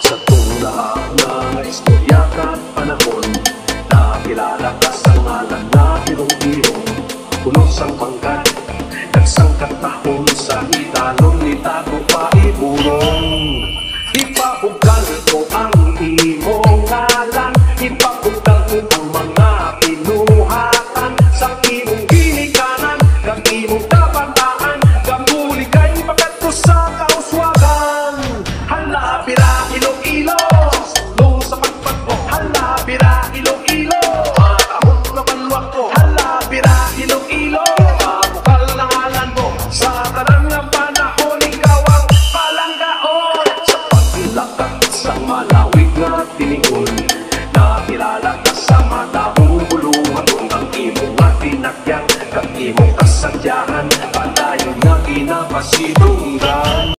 Sa tunglaang na istorya at panahon, nakilala ka sa ngalan na Iloilo. Punos ang pangkat, nagsangkat tahon sa italon ni Tago Paiburong. Ipapugal ko ang imong ngalan, ipapugal ko ang mga pinuhatan sa imong ginikanan, kag imong kabataan, gamuli kay pagkat ko sa kauswagan. Hala bira Iloilo, nung sa pagpagpo. Hala bira Iloilo, matahong na balwak ko. Hala bira Iloilo, mabukal na ngalan mo. Sa tanang ng panahon, ikaw ang palanggaon. Sa paglakat sa malawig na tiningon, nakilala ka sa matahong bulungan. Ang imong nga tinakyan, kang imong kasadyahan, palayo nga ginapasidunggan.